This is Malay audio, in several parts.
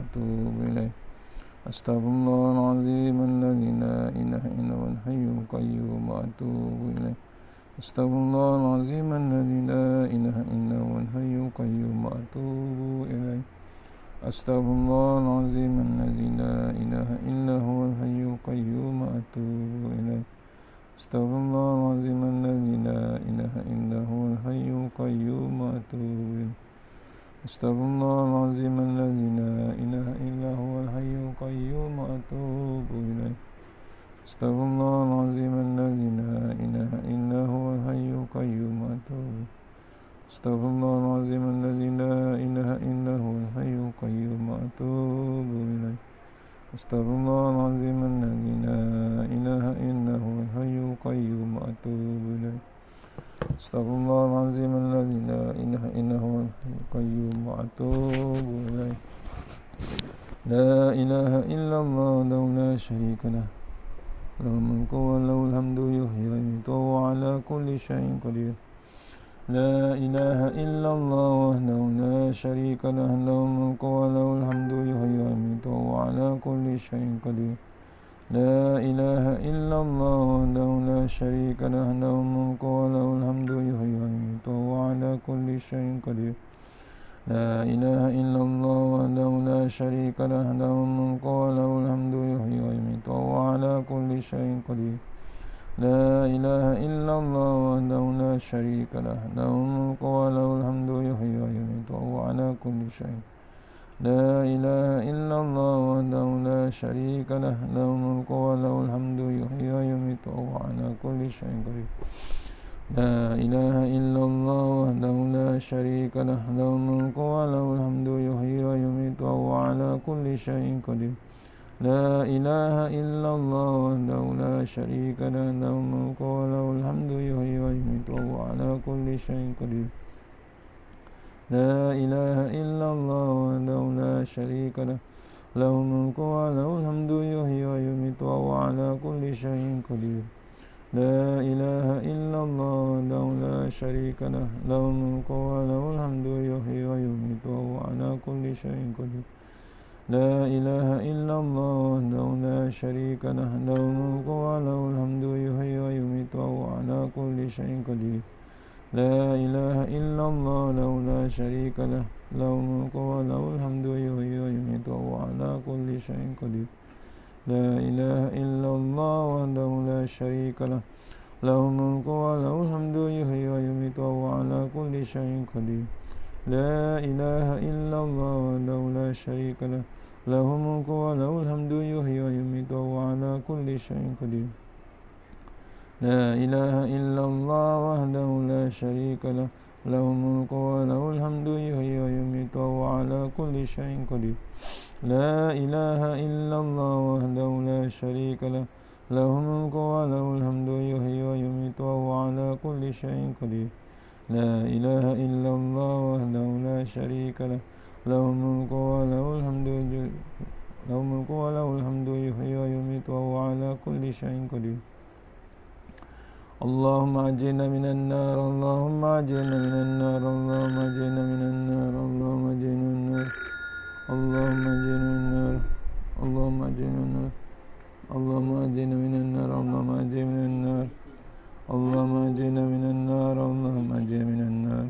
وأتوب إليه. أستغفر الله العظيم الذي لا إله إلا هو الحي القيوم وأتوب إليه. أستغفر الله العظيم الذي لا إله إلا هو الحي القيوم وأتوب إليه. أستغفر الله العظيم الذي لا إله إلا هو الحي القيوم وأتوب إليه. أستغفر الله العظيم الذي لا إله إلا هو الحي القيوم وأتوب إليه. أستغفر الله العظيم الذي لا إله إلا هو الحي القيوم وأتوب إليه. أستغفر الله العظيم الذي لا إله إلا هو الحي القيوم وأتوب إليه. أستغفر الله العظيم الذي لا إله إلا هو الحي القيوم وأتوب إليه. أستغفر الله العظيم الذي لا إله إلا هو الحي القيوم وأتوب إليه. أستغفر الله العظيم الذي لا إله إلا هو الحي القيوم وأتوب إليه. لا إله إلا الله وحده لا شريك له، له الملك وله الحمد يحيي ويميت وهو على كل شيء قدير. لا إله إلا الله وحده لا شريك له، له الملك وله الحمد يحيي ويميت وهو على كل شيء قدير. لا إله إلا الله وحده لا شريك له، له الملك وله الحمد يحيي ويميت وهو على كل شيء قدير. لا إله إلا الله وحده لا شريك له، له الملك وله الحمد يحيي ويميت وهو على كل شيء قدير. لا إله إلا الله وحده لا شريك له، له الملك وله الحمد يحيي ويميت وهو على كل شيء. لا إله إلا الله وحده لا شريك له، له الملك وله الحمد يحيي ويميت وهو على كل شيء قدير. لا إله إلا الله وحده لا شريك له، له الملك وله الحمد يحيي ويميت وهو على كل شيء قدير. لا إله إلا الله وحده لا شريك له، له الملك وله الحمد يحيي ويميت وهو على كل شيء قدير. لا إله إلا الله وحده لا شريك له، له الملك وله الحمد يحيي ويميت وهو على كل شيء قدير. لا إله إلا الله وحده لا شريك له، له الملك وله الحمد يحيي ويميت وهو على كل شيء قدير. لا إله إلا الله وحده لا شريك له، له الملك وله الحمد يحيي ويميت وهو على كل شيء قدير. لا إله إلا الله له لا شريك له، له الملك وله الحمد يحيي ويميت وهو على كل شيء قدير. لا إله إلا الله وحده لا شريك له، له الملك وله الحمد يحيي ويميت وهو على كل شيء قدير. لا إله إلا الله وحده لا شريك له، له الملك وله الحمد يحيي ويميت وهو على كل شيء قدير. لا إله إلا الله وحده لا شريك له، له الملك وله الحمد يحيي ويميت وهو على كل شيء قدير. لا إله إلا الله وحده لا شريك له، له الملك وله الحمد يحيي ويميت وهو على كل شيء قدير. لا إله إلا الله وحده لا شريك له، له الملك وله الحمد يحيي ويميت وهو على كل شيء قدير. اللهم أجرنا من النار، اللهم أجرنا من النار، اللهم أجرنا من النار، اللهم أجرنا من النار، اللهم أجرنا من النار، اللهم أجرنا من النار، اللهم أجرنا من النار، اللهم أجرنا من النار، اللهم أجرنا من النار، اللهم أجرنا من النار.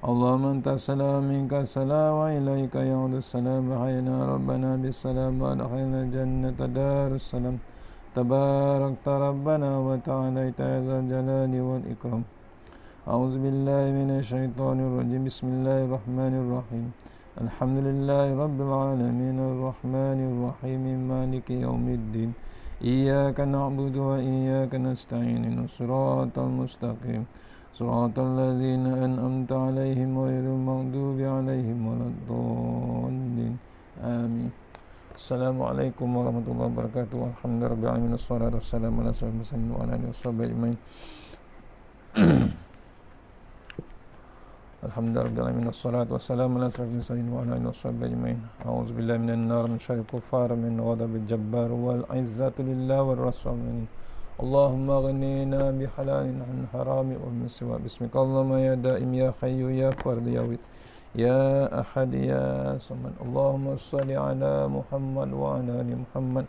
اللهم أنت السلام منك السلام وإليك يعود السلام، حينا ربنا بالسلام وأدخلنا الجنة دار السلام. تباركت ربنا وتعاليت يا ذا الجلال والإكرام. أعوذ بالله من الشيطان الرجيم. بسم الله الرحمن الرحيم. الحمد لله رب العالمين الرحمن الرحيم مالك يوم الدين. إياك نعبد وإياك نستعين، الصراط المستقيم صراط الذين أنعمت عليهم غير المغضوب عليهم ولا الضالين. آمين. Assalamualaikum warahmatullahi wabarakatuh. Alhamdulillahirabbil alamin, wassalatu wassalamu ala asyrofil mursalin wa ala alihi washabihi ajmain. Alhamdulillahirabbil alamin, wassalatu wassalamu ala asyrofil mursalin wa ala alihi washabihi ajmain. A'udzu billahi minan nar min syarril kuffar min ghadabil jabbar wal izzatu lillahi war rasul. Allahumma ghnina bihalalin an harami wa min siwa. Bismika Allahumma ya daim ya hayyu ya fard ya wid يا أحد يا صمد. اللهم صل على محمد وعلى آل محمد.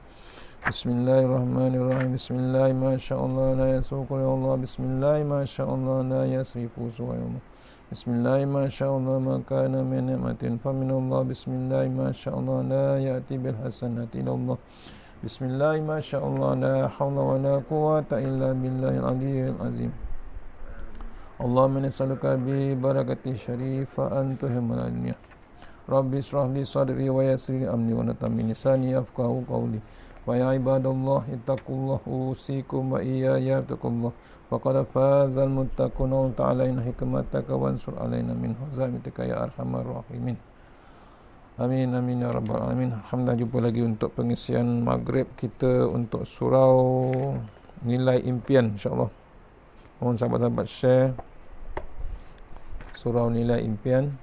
بسم الله الرحمن الرحيم. بسم الله ما شاء الله لا يسوق يا الله. بسم الله ما شاء الله لا يسرق سوى يوم. بسم الله ما شاء الله ما كان من نعمة فمن الله. بسم الله ما شاء الله لا يأتي بالحسنة إلى الله. بسم الله ما شاء الله لا حول ولا قوة إلا بالله العلي العظيم. اللهم نسألك ببركة الشريفة أن تهم الدنيا. ربي اشرح لي صدري ويسر لي أمري ونتم من لساني يفقهوا قولي. ويا عباد الله اتقوا الله أوصيكم وإياي اتقوا الله فقد فاز المتقون. وأنت علينا حكمتك وانصر علينا من خزائنك يا أرحم الراحمين. Amin amin ya rabbal alamin. Alhamdulillah, jumpa lagi untuk pengisian maghrib kita untuk surau nilai impian, insya-Allah. Mohon sahabat-sahabat share surau nilai impian.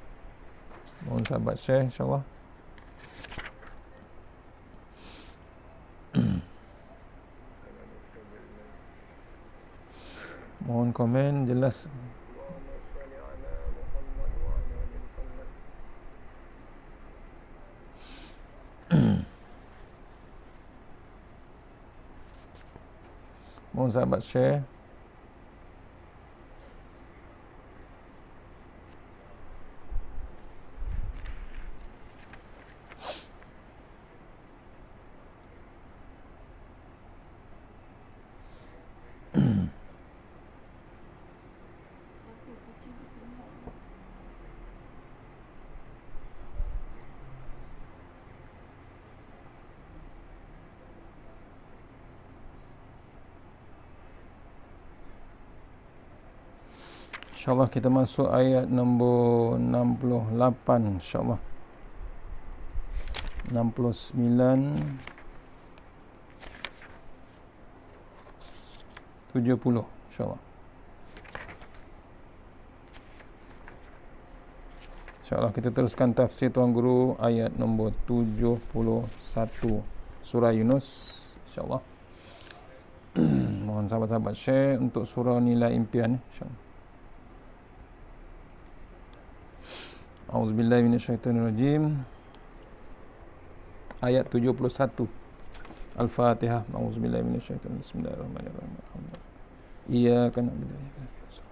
Mohon sahabat share, insya-Allah. Mohon komen jelas. Mohon sahabat share. InsyaAllah kita masuk ayat nombor 68, insyaAllah 69 70, insyaAllah. InsyaAllah kita teruskan tafsir Tuan Guru ayat nombor 71 surah Yunus, insyaAllah. Mohon sahabat-sahabat share untuk surah nilai impian, insyaAllah. A'udzubillahi minasyaitonirrajim. Ayat 71 Al-Fatihah. A'udzubillahi minasyaitonirrajim. Bismillahirrahmanirrahim. Iyyaka na'budu wa iyyaka nasta'in.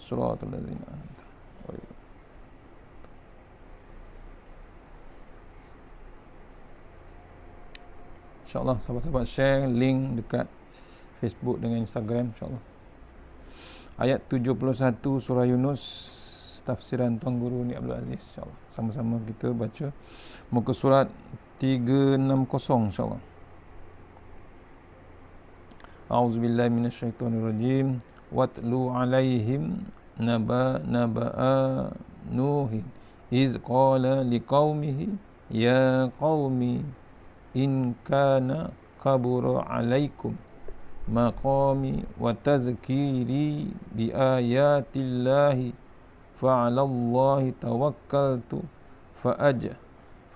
Shiratal ladzina an'amta 'alaihim. InsyaAllah sahabat-sahabat share link dekat Facebook dengan Instagram, insyaAllah. Ayat 71 surah Yunus, tafsiran Tuan Guru Ni Abdul Aziz, insyaAllah. Sama-sama kita baca muka surat 360, insyaAllah. A'udzubillahi minasyaitonirrajim. Watlu alaihim naba'a Nuhin iz qala liqaumihi ya qaumi in kana kabura alaikum maqami wa tazkiri bi ayatillahi fa'alallahi tawakkaltu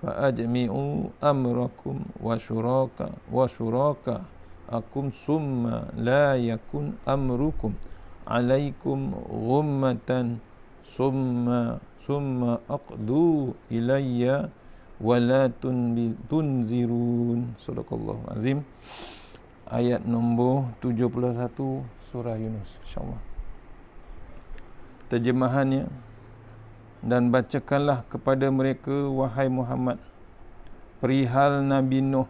fa'ajmi'u amrakum wa syuraka akum summa la yakun amrukum alaikum ghummatan summa aqdu ilayya wa la tunzirun. Sadaqallahu azim. Ayat nombor 71 surah Yunus, insyaAllah. Terjemahannya, dan bacakanlah kepada mereka, wahai Muhammad, perihal Nabi Nuh,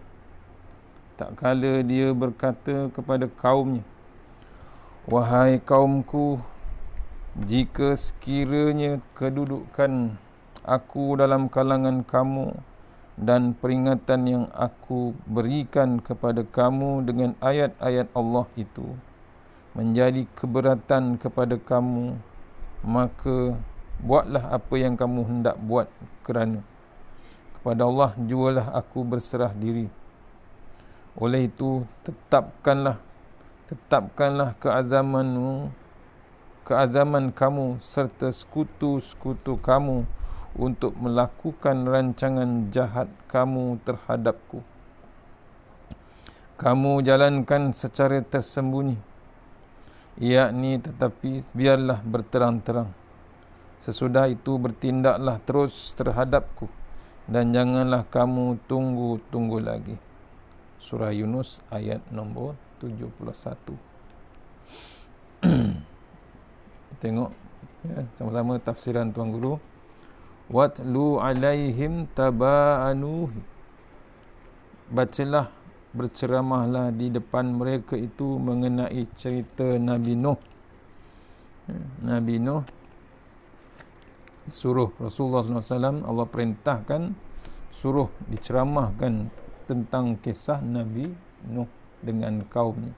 tak kala dia berkata kepada kaumnya, wahai kaumku, jika sekiranya kedudukan aku dalam kalangan kamu dan peringatan yang aku berikan kepada kamu dengan ayat-ayat Allah itu menjadi keberatan kepada kamu, maka buatlah apa yang kamu hendak buat, kerana kepada Allah jualah aku berserah diri. Oleh itu tetapkanlah keazaman kamu serta sekutu-sekutu kamu untuk melakukan rancangan jahat kamu terhadapku. Kamu jalankan secara tersembunyi, yakni tetapi biarlah berterang-terang. Sesudah itu bertindaklah terus terhadapku, dan janganlah kamu tunggu-tunggu lagi. Surah Yunus ayat nombor 71. Tengok ya, sama-sama tafsiran Tuan Guru. Watlu alaihim taba'anuhi. Bacalah, berceramahlah di depan mereka itu mengenai cerita Nabi Nuh. Nabi Nuh, suruh Rasulullah SAW, Allah perintahkan suruh diceramahkan tentang kisah Nabi Nuh dengan kaumnya.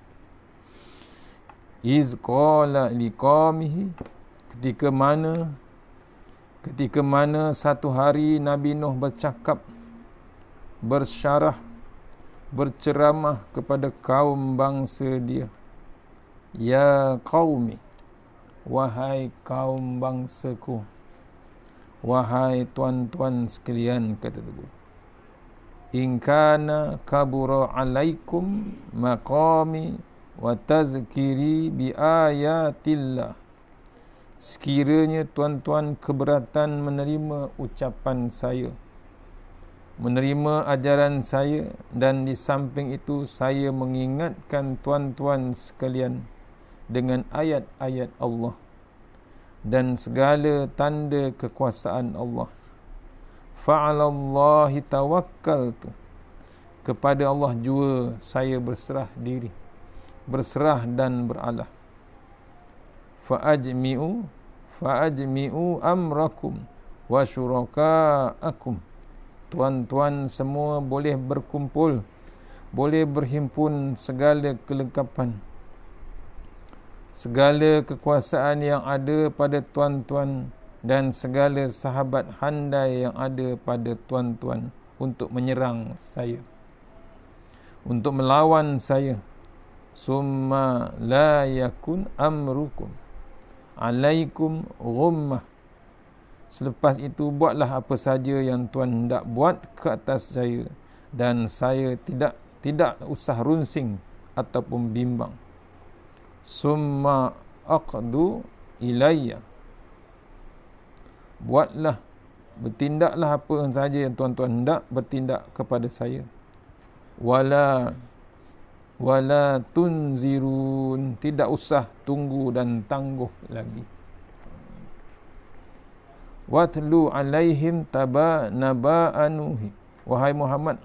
Iz qala liqaumihi, ketika mana satu hari Nabi Nuh bercakap, bersyarah, berceramah kepada kaum bangsa dia. Ya qaumi, wahai kaum bangsaku, wahai tuan-tuan sekalian, kata Tuhan, in kana kabura alaikum maqami wa tazkiri bi ayatillah. Sekiranya tuan-tuan keberatan menerima ucapan saya, menerima ajaran saya, dan di samping itu saya mengingatkan tuan-tuan sekalian dengan ayat-ayat Allah dan segala tanda kekuasaan Allah. Fa'alallahi tawakkaltu, kepada Allah jua saya berserah diri, berserah dan beralah. Fa'ajmi'u amrakum wa syuraka'akum. Tuan-tuan semua boleh berkumpul, boleh berhimpun segala kelengkapan, segala kekuasaan yang ada pada tuan-tuan dan segala sahabat handai yang ada pada tuan-tuan untuk menyerang saya, untuk melawan saya. Summa la yakun amrukum alaikum ghummah. Selepas itu buatlah apa saja yang tuan hendak buat ke atas saya, dan saya tidak usah runsing ataupun bimbang. Summa aqdu ilayya, buatlah, bertindaklah apa saja yang tuan-tuan hendak bertindak kepada saya. Wala tunzirun, tidak usah tunggu dan tangguh lagi. Watlu alaihim naba'anuhi, wahai Muhammad,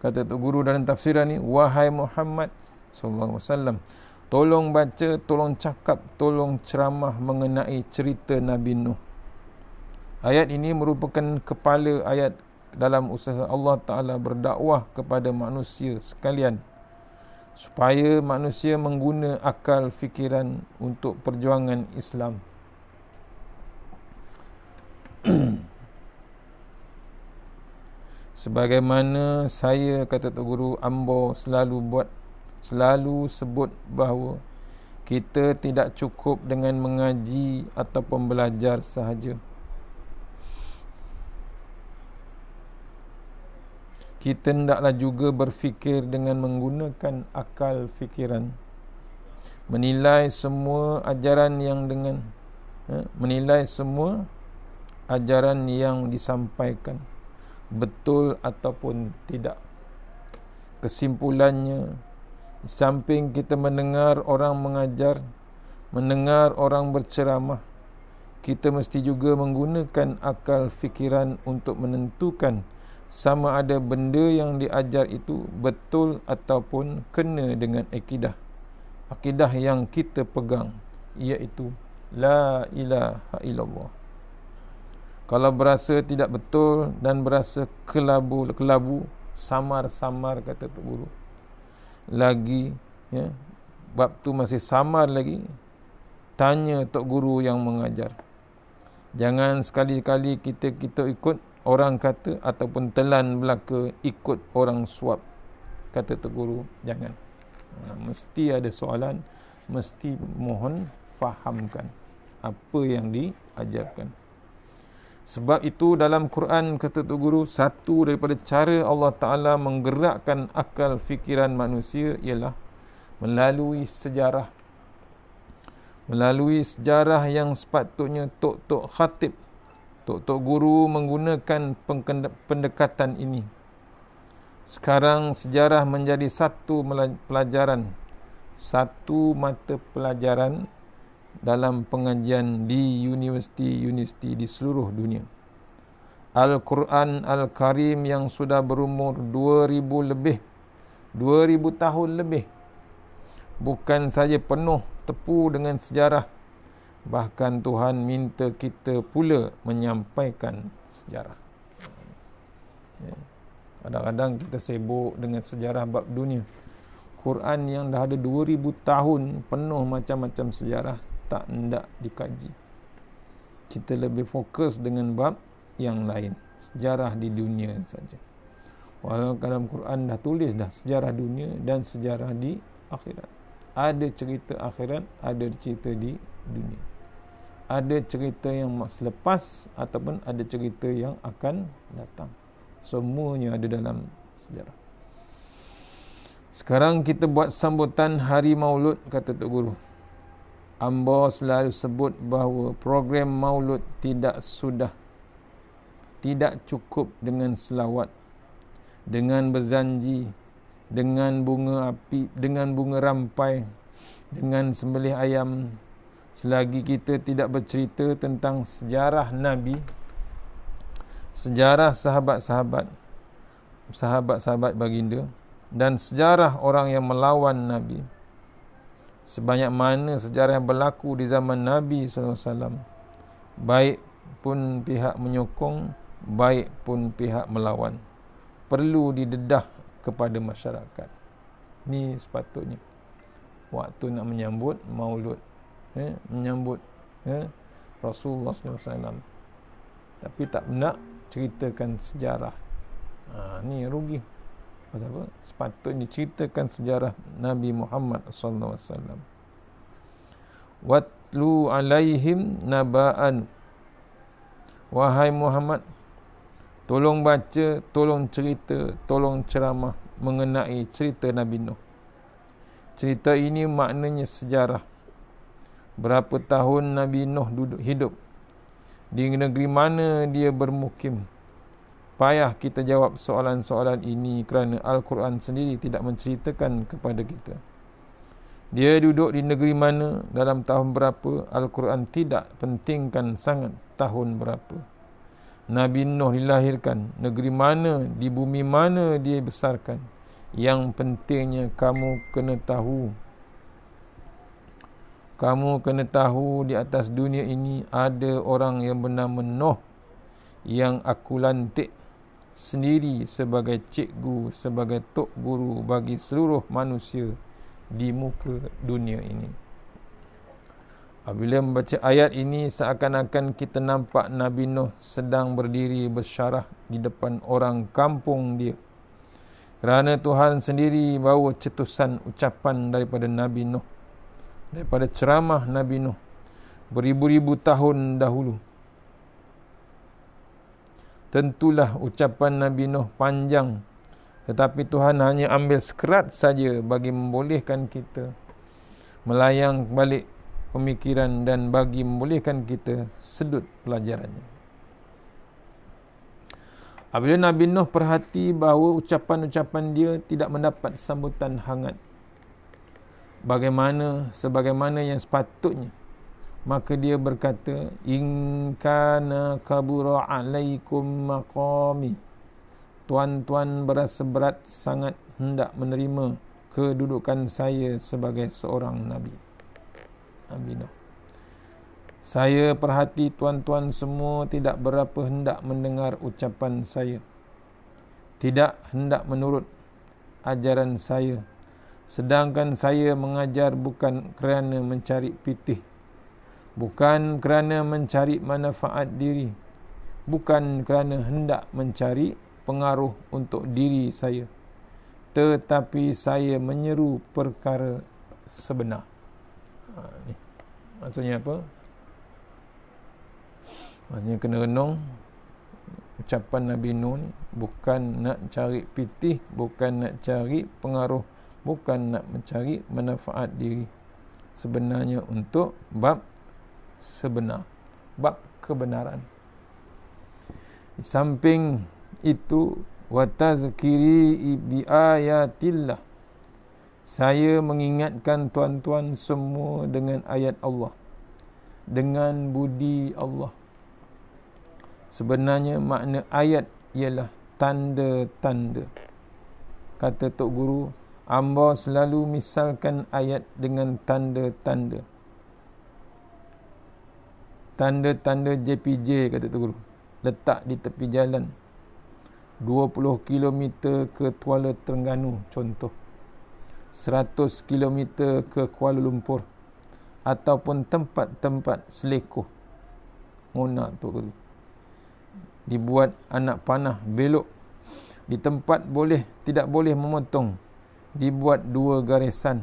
kata Tok Guru dalam tafsiran ni, wahai Muhammad sallallahu alaihi wasallam, tolong baca, tolong cakap, tolong ceramah mengenai cerita Nabi Nuh. Ayat ini merupakan kepala ayat dalam usaha Allah Ta'ala berdakwah kepada manusia sekalian, supaya manusia mengguna akal fikiran untuk perjuangan Islam. Sebagaimana saya, kata Tok Guru, ambo selalu sebut bahawa kita tidak cukup dengan mengaji ataupun belajar sahaja. Kita hendaklah juga berfikir dengan menggunakan akal fikiran, menilai semua ajaran yang disampaikan betul ataupun tidak. Kesimpulannya, di samping kita mendengar orang mengajar, mendengar orang berceramah, kita mesti juga menggunakan akal fikiran untuk menentukan sama ada benda yang diajar itu betul ataupun kena dengan akidah yang kita pegang, iaitu la ilaha illallah. Kalau berasa tidak betul dan berasa kelabu, samar-samar, kata Tok Guru, lagi ya, bab tu masih samar lagi, tanya Tok Guru yang mengajar. Jangan sekali-kali kita ikut orang kata ataupun telan belaka ikut orang suap, kata Tok Guru. Jangan. Mesti ada soalan, mesti mohon fahamkan apa yang diajarkan. Sebab itu dalam Quran, kata Tok Guru, satu daripada cara Allah Ta'ala menggerakkan akal fikiran manusia ialah melalui sejarah, melalui sejarah yang sepatutnya tok-tok khatib, tok-tok guru menggunakan pendekatan ini. Sekarang sejarah menjadi satu pelajaran, satu mata pelajaran dalam pengajian di universiti-universiti di seluruh dunia. Al-Quran Al-Karim yang sudah berumur 2000 tahun lebih bukan saja penuh tepu dengan sejarah, bahkan Tuhan minta kita pula menyampaikan sejarah. Kadang-kadang kita sibuk dengan sejarah bab dunia. Quran yang dah ada 2000 tahun penuh macam-macam sejarah tak hendak dikaji. Kita lebih fokus dengan bab yang lain, sejarah di dunia saja. Walau dalam Quran dah tulis dah sejarah dunia dan sejarah di akhirat. Ada cerita akhirat, ada cerita di dunia. Ada cerita yang selepas ataupun ada cerita yang akan datang. Semuanya ada dalam sejarah. Sekarang kita buat sambutan Hari Maulud, kata Tok Guru. Amba selalu sebut bahawa program Maulud tidak cukup dengan selawat, dengan berzanji, dengan bunga api, dengan bunga rampai, dengan sembelih ayam, selagi kita tidak bercerita tentang sejarah Nabi, sejarah sahabat-sahabat baginda, dan sejarah orang yang melawan Nabi. Sebanyak mana sejarah yang berlaku di zaman Nabi SAW, baik pun pihak menyokong, baik pun pihak melawan, perlu didedah kepada masyarakat. Ni sepatutnya waktu nak menyambut Maulud, menyambut Rasulullah SAW, tapi tak nak ceritakan sejarah. Ni rugi. Pasal apa? Sepatutnya ceritakan sejarah Nabi Muhammad sallallahu alaihi wasallam. Watlu alaihim naba'an. Wahai Muhammad, tolong baca, tolong cerita, tolong ceramah mengenai cerita Nabi Nuh. Cerita ini maknanya sejarah. Berapa tahun Nabi Nuh hidup? Di negeri mana dia bermukim? Payah kita jawab soalan-soalan ini kerana Al-Quran sendiri tidak menceritakan kepada kita. Dia duduk di negeri mana, dalam tahun berapa, Al-Quran tidak pentingkan sangat tahun berapa. Nabi Nuh dilahirkan, negeri mana, di bumi mana dia besarkan. Yang pentingnya kamu kena tahu. Kamu kena tahu di atas dunia ini ada orang yang bernama Nuh yang aku lantik sendiri sebagai cikgu, sebagai tok guru bagi seluruh manusia di muka dunia ini. Apabila membaca ayat ini, seakan-akan kita nampak Nabi Nuh sedang berdiri bersyarah di depan orang kampung dia. Kerana Tuhan sendiri bawa cetusan ucapan daripada Nabi Nuh, daripada ceramah Nabi Nuh beribu-ribu tahun dahulu. Tentulah ucapan Nabi Nuh panjang, tetapi Tuhan hanya ambil sekerat saja bagi membolehkan kita melayang balik pemikiran dan bagi membolehkan kita sedut pelajarannya. Apabila Nabi Nuh perhati bahawa ucapan-ucapan dia tidak mendapat sambutan hangat sebagaimana yang sepatutnya, maka dia berkata, in kana kabura alaikum maqami. Tuan-tuan berasa berat sangat hendak menerima kedudukan saya sebagai seorang Nabi. Nabi Nuh. Saya perhati tuan-tuan semua tidak berapa hendak mendengar ucapan saya, tidak hendak menurut ajaran saya. Sedangkan saya mengajar bukan kerana mencari pitih, bukan kerana mencari manfaat diri, bukan kerana hendak mencari pengaruh untuk diri saya, tetapi saya menyeru perkara sebenar. Ni maksudnya apa? Maksudnya kena renung ucapan Nabi Nuh ni, bukan nak cari pitih, bukan nak cari pengaruh, bukan nak mencari manfaat diri, sebenarnya untuk bab sebenar, bab kebenaran. Di samping itu, wa tazkiri bi ayatillah, saya mengingatkan tuan-tuan semua dengan ayat Allah, dengan budi Allah. Sebenarnya makna ayat ialah tanda-tanda. Kata Tok Guru, amba selalu misalkan ayat dengan tanda-tanda. Tanda-tanda JPJ, kata Tok Guru, letak di tepi jalan 20 km ke Kuala Terengganu contoh, 100 km ke Kuala Lumpur, ataupun tempat-tempat selekoh. Ngonak Tok Guru, dibuat anak panah belok di tempat tidak boleh memotong, dibuat 2 garisan.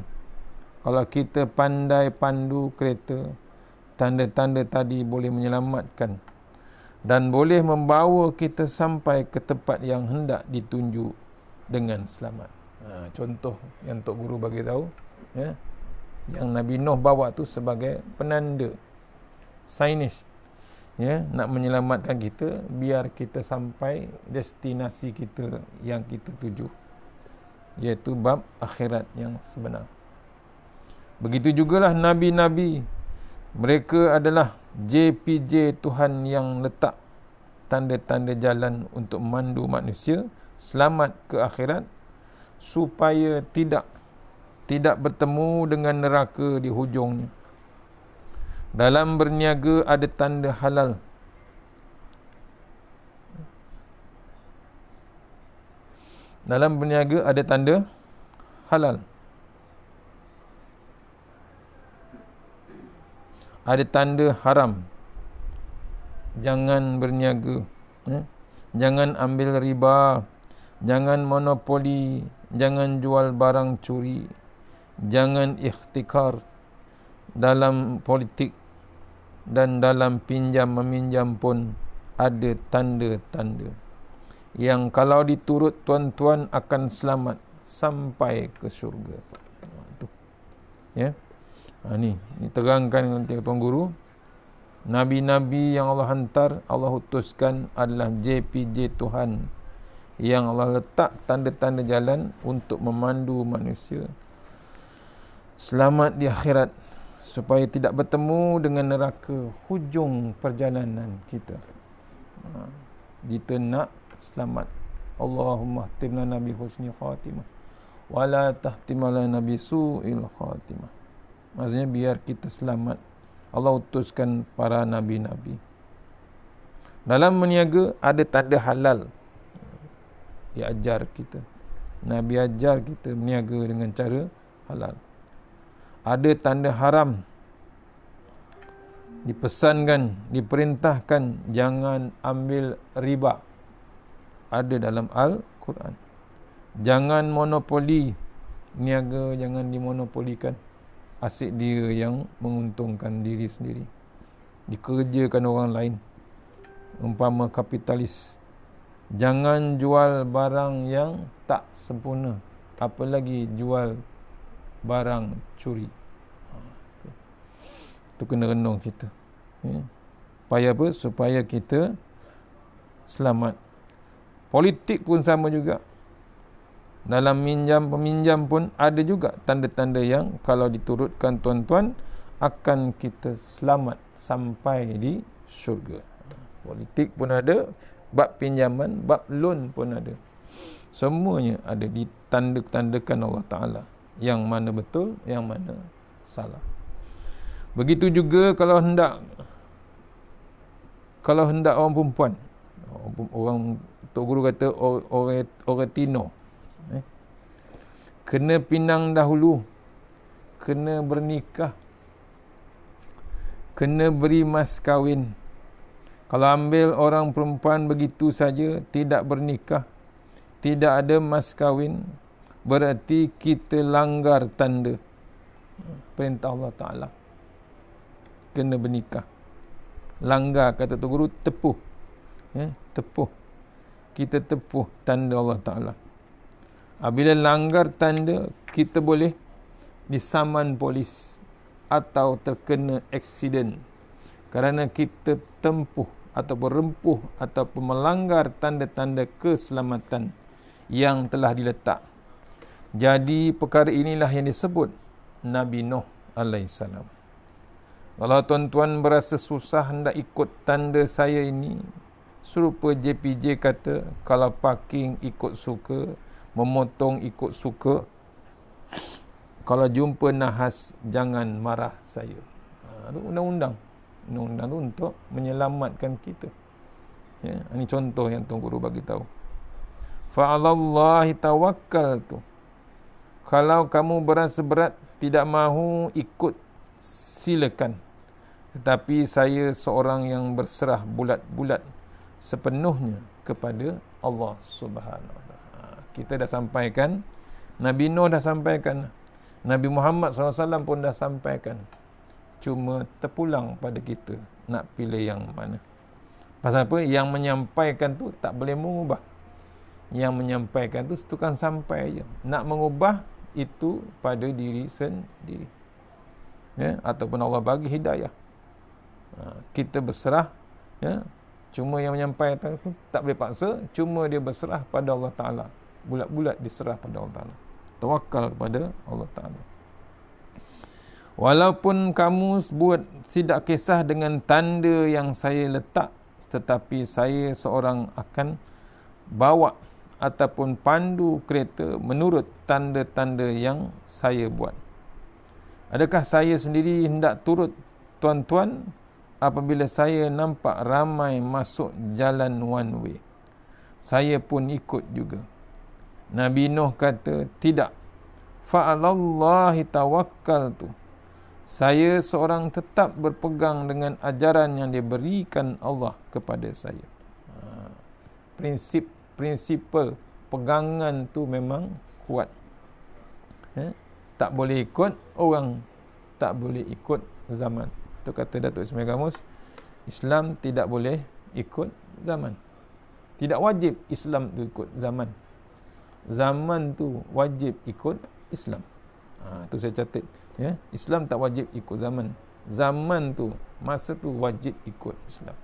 Kalau kita pandai pandu kereta, tanda-tanda tadi boleh menyelamatkan dan boleh membawa kita sampai ke tempat yang hendak dituju dengan selamat. Contoh yang Tok Guru bagi tahu, ya, yang Nabi Nuh bawa tu sebagai penanda sainis, ya, nak menyelamatkan kita biar kita sampai destinasi kita yang kita tuju, iaitu bab akhirat yang sebenar. Begitu jugalah nabi-nabi, mereka adalah JPJ Tuhan yang letak tanda-tanda jalan untuk memandu manusia selamat ke akhirat, supaya tidak bertemu dengan neraka di hujungnya. Dalam berniaga ada tanda halal. Dalam berniaga ada tanda halal. Ada tanda haram. Jangan berniaga, jangan ambil riba, jangan monopoli, jangan jual barang curi, jangan ikhtikar. Dalam politik dan dalam pinjam meminjam pun ada tanda-tanda yang kalau diturut tuan-tuan akan selamat sampai ke syurga. Ya. Ni terangkan oleh Tuan Guru. Nabi-nabi yang Allah hantar, Allah utuskan adalah JPJ Tuhan yang Allah letak tanda-tanda jalan untuk memandu manusia selamat di akhirat, supaya tidak bertemu dengan neraka hujung perjalanan kita. Kita nak selamat. Allahumma khtimna nabi husni khatimah wala tahtimala nabi su'il khatimah. Maksudnya biar kita selamat, Allah utuskan para nabi-nabi. Dalam meniaga ada tanda halal, diajar kita. Nabi ajar kita meniaga dengan cara halal. Ada tanda haram, dipesankan, diperintahkan jangan ambil riba. Ada dalam Al-Quran. Jangan monopoli, niaga jangan dimonopolikan. Asyik dia yang menguntungkan diri sendiri, dikerjakan orang lain, umpama kapitalis. Jangan jual barang yang tak sempurna, apalagi jual barang curi. Itu kena renung kita, ya. Supaya apa? Supaya kita selamat. Politik pun sama juga. Dalam peminjam pun ada juga tanda-tanda yang kalau diturutkan tuan-tuan akan kita selamat sampai di syurga. Politik pun ada, bab pinjaman, bab loan pun ada. Semuanya ada ditanda-tandakan Allah Ta'ala, yang mana betul, yang mana salah. Begitu juga kalau hendak orang perempuan, orang Tok Guru kata Oretino, kena pinang dahulu, kena bernikah, kena beri mas kahwin. Kalau ambil orang perempuan begitu saja, tidak bernikah, tidak ada mas kahwin, berarti kita langgar tanda perintah Allah Ta'ala. Kena bernikah. Langgar, kata Tok Guru, tepuh. Tepuh. Kita tepuh tanda Allah Ta'ala. Bila langgar tanda, kita boleh disaman polis. atau terkena aksiden kerana kita tempuh atau berempuh atau melanggar tanda-tanda keselamatan yang telah diletak. Jadi perkara inilah yang disebut Nabi Nuh alaihissalam. Kalau tuan-tuan berasa susah hendak ikut tanda saya ini, serupa JPJ kata, kalau parking ikut suka, memotong ikut suka, kalau jumpa nahas jangan marah saya. Itu undang-undang. Undang-undang tu untuk menyelamatkan kita. Ya, ini contoh yang Tuan Guru bagi tahu. Fa'alallahi tawakkaltu. Kalau kamu berasa berat, tidak mahu ikut, silakan. Tetapi saya seorang yang berserah bulat-bulat sepenuhnya kepada Allah Subhanahu Wa Taala. Kita dah sampaikan, Nabi Nuh dah sampaikan, Nabi Muhammad SAW pun dah sampaikan. Cuma terpulang pada kita nak pilih yang mana. Pasal apa? Yang menyampaikan tu tak boleh mengubah. Yang menyampaikan tu tukang sampai je. Nak mengubah itu pada diri sendiri. Ya, ataupun Allah bagi hidayah. Kita berserah, ya. Cuma yang menyampaikan tu tak boleh paksa, cuma dia berserah pada Allah Taala. Bulat-bulat diserah pada Allah Taala. Tawakal kepada Allah Taala. Walaupun kamu buat tidak kisah dengan tanda yang saya letak, tetapi saya seorang akan bawa ataupun pandu kereta menurut tanda-tanda yang saya buat. Adakah saya sendiri hendak turut tuan-tuan apabila saya nampak ramai masuk jalan one way? Saya pun ikut juga. Nabi Nuh kata, tidak. Fa'alallahi tawakkaltu. Saya seorang tetap berpegang dengan ajaran yang diberikan Allah kepada saya. Prinsipal pegangan tu memang kuat. Tak boleh ikut orang, tak boleh ikut zaman. Itu kata Datuk Ismail Gamus, Islam tidak boleh ikut zaman. Tidak wajib Islam tu ikut zaman. Zaman tu wajib ikut Islam. Tu saya catat. Ya, Islam tak wajib ikut zaman. Zaman tu, masa tu wajib ikut Islam.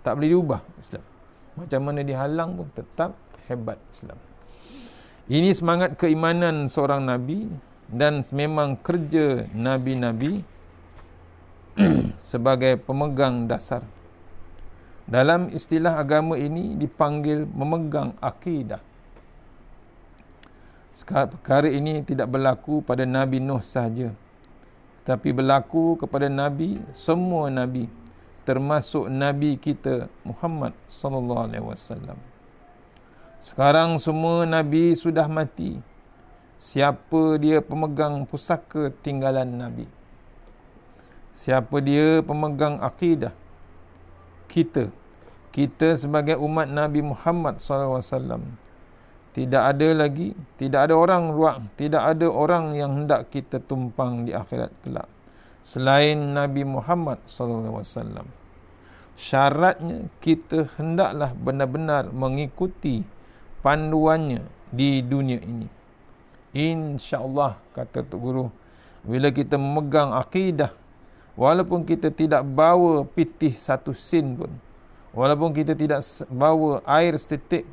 Tak boleh diubah Islam. Macam mana dihalang pun tetap hebat Islam. Ini semangat keimanan seorang Nabi dan memang kerja Nabi-Nabi sebagai pemegang dasar. Dalam istilah agama ini dipanggil memegang akidah. Perkara ini tidak berlaku pada Nabi Nuh sahaja, tapi berlaku kepada Nabi, semua Nabi, termasuk Nabi kita Muhammad sallallahu alaihi wasallam. Sekarang semua Nabi sudah mati. Siapa dia pemegang pusaka tinggalan Nabi? Siapa dia pemegang akidah? Kita sebagai umat Nabi Muhammad sallallahu alaihi wasallam. Tidak ada orang yang hendak kita tumpang di akhirat kelak selain Nabi Muhammad sallallahu alaihi wasallam. Syaratnya kita hendaklah benar-benar mengikuti panduannya di dunia ini. Insya-Allah, kata Tok Guru, bila kita memegang akidah, walaupun kita tidak bawa pitih satu sen pun, walaupun kita tidak bawa air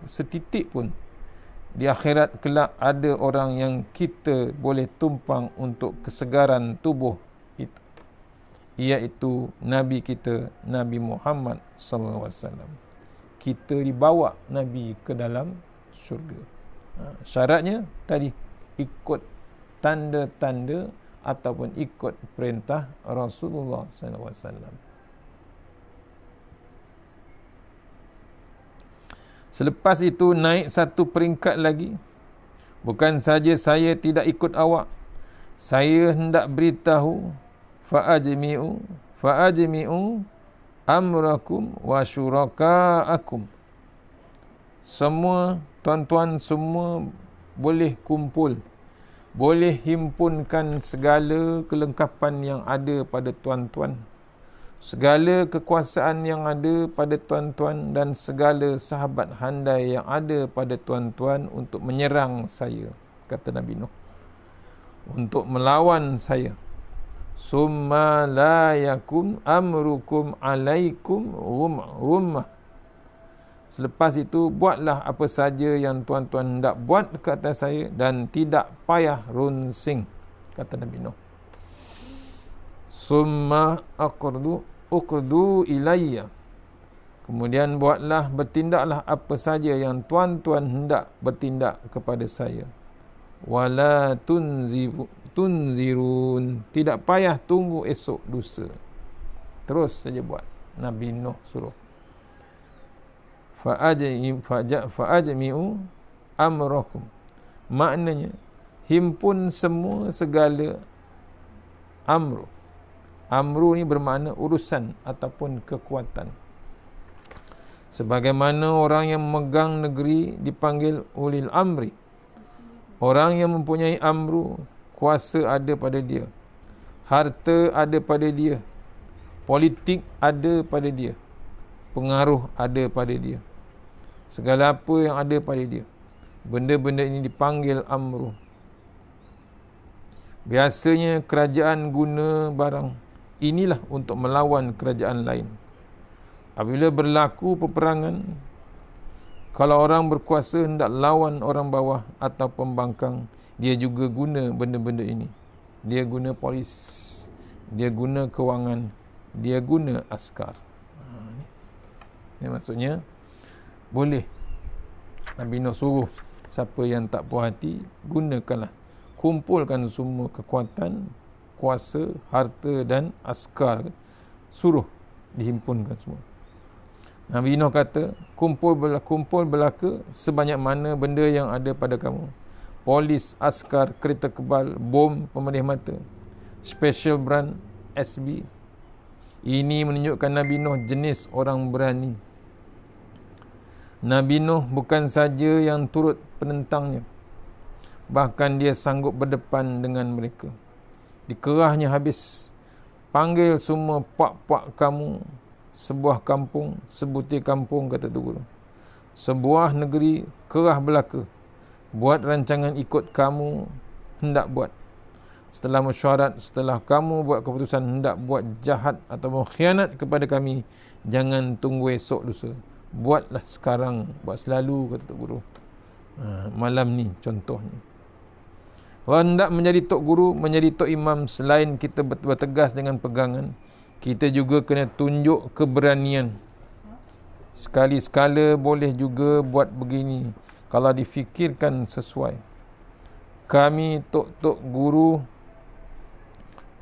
setitik pun, di akhirat kelak ada orang yang kita boleh tumpang untuk kesegaran tubuh itu, iaitu Nabi kita, Nabi Muhammad sallallahu alaihi wasallam. Kita dibawa Nabi ke dalam syurga. Syaratnya tadi, ikut tanda-tanda ataupun ikut perintah Rasulullah sallallahu alaihi wasallam. Selepas itu naik satu peringkat lagi. Bukan saja saya tidak ikut awak, saya hendak beritahu, fa'ajmi'u amrakum wa syuraka'akum. Semua tuan-tuan semua boleh kumpul, boleh himpunkan segala kelengkapan yang ada pada tuan-tuan, segala kekuasaan yang ada pada tuan-tuan dan segala sahabat handai yang ada pada tuan-tuan untuk menyerang saya, kata Nabi Nuh, untuk melawan saya. summa la yakun amrukum alaikum ghummah. Selepas itu buatlah apa saja yang tuan-tuan hendak buat ke atas saya dan tidak payah runsing, kata Nabi Nuh. Summa uqdu ilayya. Kemudian buatlah, bertindaklah apa saja yang tuan-tuan hendak bertindak kepada saya. Wala tunzirun. Tidak payah tunggu esok lusa. Terus saja buat. Nabi Nuh suruh. Fa'ajmi'u amrakum. Maknanya, himpun semua segala amru. Amru ni bermakna urusan ataupun kekuatan. Sebagaimana orang yang memegang negeri dipanggil ulil amri. Orang yang mempunyai amru, kuasa ada pada dia. Harta ada pada dia. Politik ada pada dia. Pengaruh ada pada dia. Segala apa yang ada pada dia. Benda-benda ini dipanggil amru. Biasanya kerajaan guna barang inilah untuk melawan kerajaan lain. Apabila berlaku peperangan, kalau orang berkuasa hendak lawan orang bawah atau pembangkang, dia juga guna benda-benda ini. Dia guna polis, dia guna kewangan, dia guna askar. Ini maksudnya, boleh Nabi Nuh suruh siapa yang tak puas hati, gunakanlah, kumpulkan semua kekuatan, kuasa, harta dan askar, suruh dihimpunkan semua. Nabi Nuh kata, kumpul belaka sebanyak mana benda yang ada pada kamu. Polis, askar, kereta kebal, bom pemedih mata, special brand, SB. Ini menunjukkan Nabi Nuh jenis orang berani. Nabi Nuh bukan saja yang turut penentangnya, bahkan dia sanggup berdepan dengan mereka. Dikerahnya habis. Panggil semua pak-pak kamu. Sebuah kampung, sebutir kampung, kata tu guru. Sebuah negeri, kerah belaka. Buat rancangan ikut kamu hendak buat. Setelah mesyuarat, setelah kamu buat keputusan hendak buat jahat atau khianat kepada kami, jangan tunggu esok lusa. Buatlah sekarang, buat selalu, kata tu guru. Malam ni contohnya. Kalau hendak menjadi tok guru, menjadi tok imam, selain kita bertegas dengan pegangan, kita juga kena tunjuk keberanian. Sekali-sekala boleh juga buat begini kalau difikirkan sesuai. Kami tok-tok guru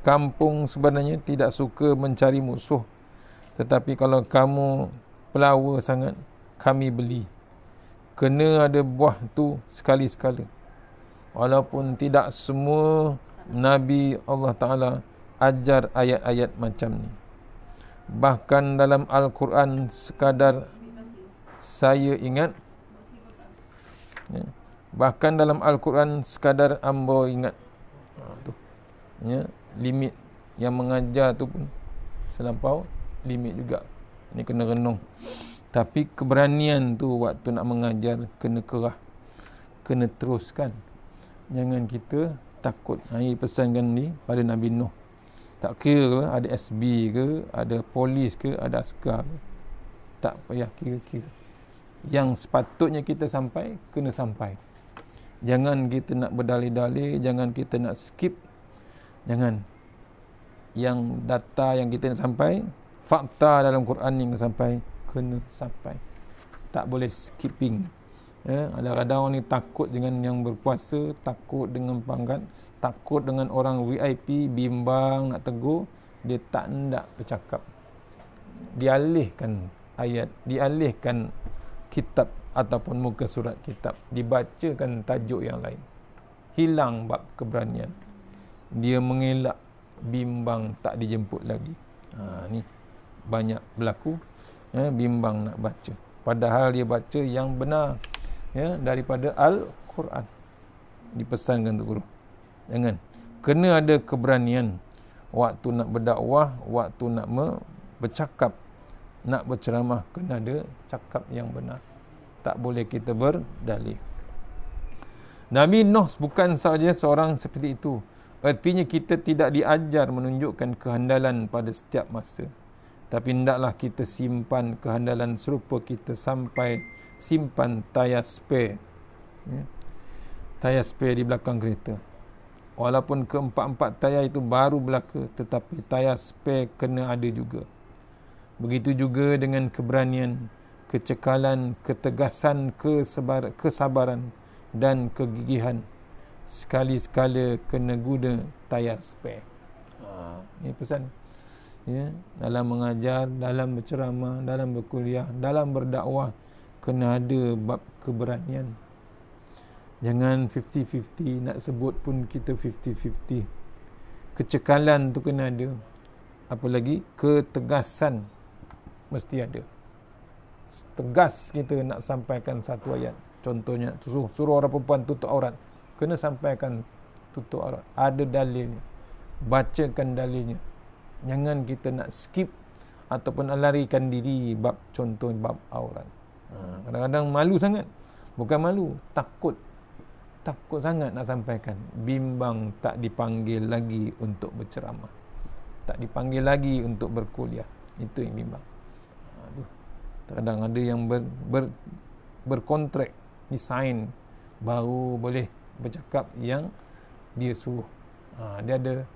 kampung sebenarnya tidak suka mencari musuh. Tetapi kalau kamu pelawa sangat, kami beli. Kena ada buah tu sekali-sekala. Walaupun tidak semua Nabi Allah Ta'ala ajar ayat-ayat macam ni. Bahkan dalam Al-Quran sekadar saya ingat, bahkan dalam Al-Quran sekadar amba ingat, tu, limit yang mengajar tu pun selampau limit juga. Ni kena renung. Tapi keberanian tu waktu nak mengajar kena kerah, kena teruskan. Jangan kita takut. Ini pesankan ni pada Nabi Nuh. Tak kira ada SB ke, ada polis ke, ada askar ke. Tak payah kira-kira. Yang sepatutnya kita sampai, kena sampai. Jangan kita nak berdalih-dalih, jangan kita nak skip. Jangan. Yang data yang kita nak sampai, fakta dalam Quran yang sampai, kena sampai. Tak boleh skipping. Kadang-kadang orang ni takut dengan yang berkuasa, takut dengan pangkat, takut dengan orang VIP, bimbang, nak tegur, dia tak hendak bercakap. Dialihkan ayat, dialihkan kitab ataupun muka surat kitab, dibacakan tajuk yang lain. Hilang bab keberanian. Dia mengelak, bimbang, tak dijemput lagi. Ni banyak berlaku, bimbang nak baca. Padahal dia baca yang benar, daripada Al-Quran. Dipesankan tu guru. Jangan. Kena ada keberanian. Waktu nak berdakwah, waktu nak bercakap, nak berceramah, kena ada cakap yang benar. Tak boleh kita berdalih. Nabi Nuh bukan sahaja seorang seperti itu. Artinya kita tidak diajar menunjukkan kehandalan pada setiap masa. Tapi hendaklah kita simpan kehandalan serupa kita sampai simpan tayar spare. Ya. Tayar spare di belakang kereta. Walaupun keempat-empat tayar itu baru belaka, tetapi tayar spare kena ada juga. Begitu juga dengan keberanian, kecekalan, ketegasan, kesabaran dan kegigihan. Sekali-sekala kena guna tayar spare. Ini pesan. Ya, dalam mengajar, dalam berceramah, dalam berkuliah, dalam berdakwah, kena ada bab keberanian. Jangan 50-50, nak sebut pun kita 50-50. Kecekalan tu kena ada. Apa lagi? Ketegasan mesti ada. Tegas kita nak sampaikan satu ayat. Contohnya, suruh orang perempuan tutup aurat. Kena sampaikan tutup aurat. Ada dalilnya. Bacakan dalilnya. Jangan kita nak skip ataupun larikan diri bab contoh bab aurat. Kadang-kadang malu sangat. Bukan malu, takut sangat nak sampaikan. Bimbang tak dipanggil lagi untuk berceramah. Tak dipanggil lagi untuk berkuliah. Itu yang bimbang. Kadang ada yang berkontrak, disign, baru boleh bercakap yang dia suruh. Dia ada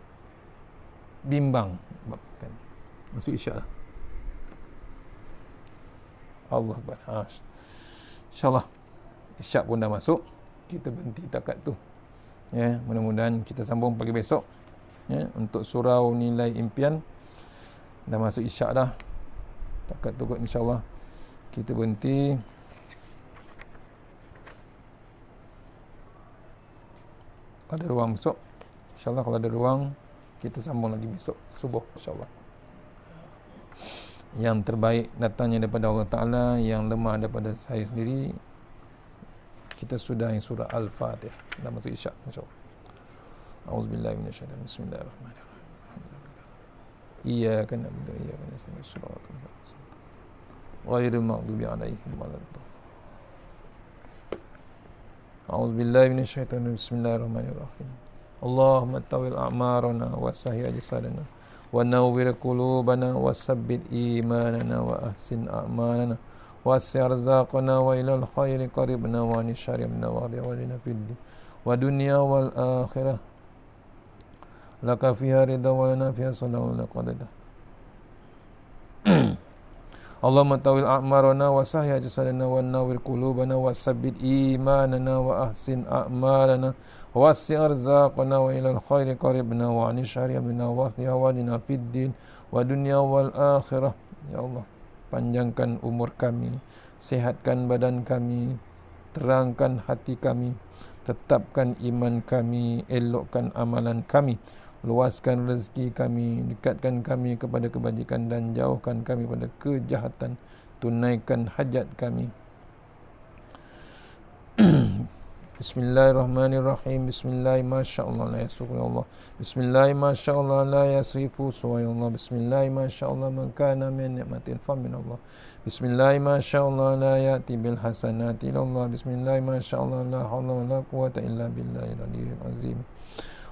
bimbang. Masuk isyak lah. Allah Akbar. InsyaAllah isyak pun dah masuk. Kita berhenti takat tu. Ya, mudah-mudahan kita sambung pagi besok. Ya, untuk surau nilai impian. Dah masuk isyak dah. Takat tu kot, insyaAllah. Kita berhenti. Ada ruang besok. InsyaAllah kalau ada ruang, kita sambung lagi besok subuh, insyaAllah. Yang terbaik datangnya daripada Allah Ta'ala, yang lemah daripada saya sendiri. Kita sudah yang surah Al-Fatihah. Dah masuk isyak, insyaAllah. A'udzubillahi minasyaitanir rajim. Bismillahirrahmanirrahim. Iyyaka na'budu wa iyyaka nasta'in. Shiratal mustaqim. Ghairil maghdubi 'alaihim waladdallin. A'udzubillahi minasyaitanir rajim. Bismillahirrahmanirrahim. Allahumma tawil a'marana wa sahih ajsadana wa nawwir qulubana wa sabbit imanana wa ahsin a'malana wasi' arzaqana wa ilal khairi qaribna wa ani syaribna wa adhi'alina fid wa dunya wal akhirah laka fiha ridha wa lana fiha salahu laqadada. Allahumma tawil a'marana wa sahih ajsadana wa nawwir qulubana wa sabbit imanana wa ahsin a'malana wasi' arzaqana wa ilal khairi qaribna wa ani syaribna wa adhi'alina fid wa dunya wal akhirah. Ya Allah, panjangkan umur kami, sihatkan badan kami, terangkan hati kami, tetapkan iman kami, elokkan amalan kami, luaskan rezeki kami, dekatkan kami kepada kebajikan dan jauhkan kami pada kejahatan, tunaikan hajat kami. Bismillahirrahmanirrahim. Bismillah masyaallah la yasrifu Allah. Bismillah masyaallah la yasrifu Allah. Bismillah masyaallah man kana min ni'matin fa min Allah. Bismillah masyaallah la ya'ti bil hasanati illa Allah. Bismillah masyaallah la haula wala quwwata illa billahil aliyyil azim.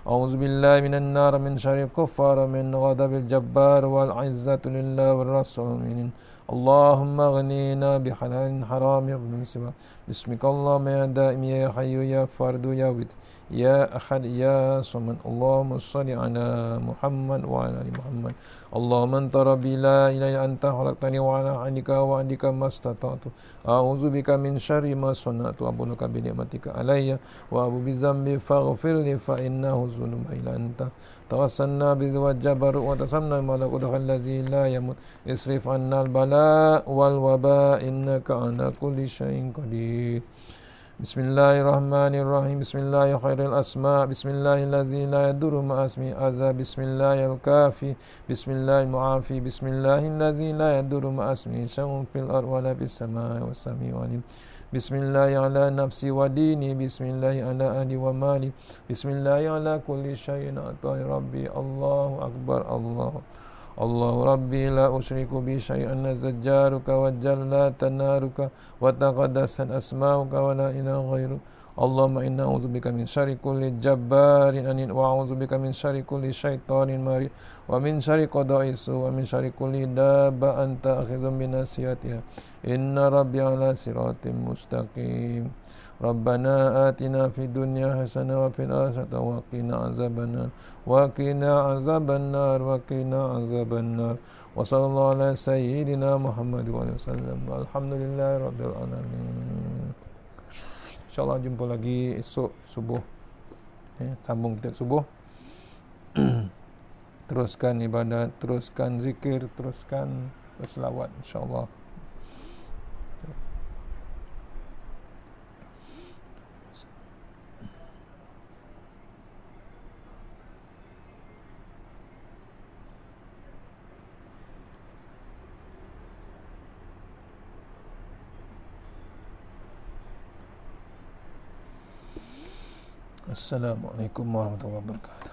A'udzu billahi minan nar min syarril kuffar min ghadabil jabbar wal 'izzatu lillahi war rasul min Allahumma ghnina bihalalin haram ya min siwa. Bismikallahumma ya daim ya hayyu ya fardu ya wid ya ahad ya samad. Allahumma shalli ala Muhammad wa ala ali Muhammad. Allahumma anta rabbi la ilaha illa anta khalaqtani wa ala ahdika wa ahdika mastata'tu. A'udzu bika min syarri ma sana'tu. Abuduka bi ni'matika alayya wa abu bi dzambi faghfir li fa innahu dzunub illa anta. Tawassalna bi jabar wa tasamna malakut allazi la yamut. Isrif anna al-bala wal waba innaka ala kulli syai'in qadir. Bismillahirrahmanirrahim. Bismillahir khairil asma. Bismillahirladzi la yadurru ma asmi azza. Bismillahil kafi. Bismillahil muafi. Bismillahirladzi la yadurru ma asmi syai'un fil ardi wa la fis samai was sami'ul alim. Bismillahi ala nafsi wa dini. Bismillahi ala ahli wa mali. Bismillahi ala kulli syai'in atai rabbi. Allahu akbar. Allahu rabbi la usyriku bi syai'an nazajjaruka wa jalla tanaruka wa taqaddasat asma'uka wa la ilaha ghairu. Allahumma inna a'udzubika min syarri kulli jabbarin anid wa a'udzubika min syarri kulli syaitanin marid wa min syarri qada'is wa min syarri kulli dabba anta akhizum bin nasiyatiha inna rabbi ala siratim mustaqim. Rabbana atina fid dunya hasanah wa fil akhirati wa qina azabannar wa qina azabannar wa qina azabannar wa sallallahu ala sayyidina Muhammad wa alihi wasallam walhamdulillahi rabbil alamin. InsyaAllah jumpa lagi esok subuh. Sambung kita subuh. Teruskan ibadat, teruskan zikir, teruskan berselawat insyaAllah. Assalamualaikum warahmatullahi wabarakatuh.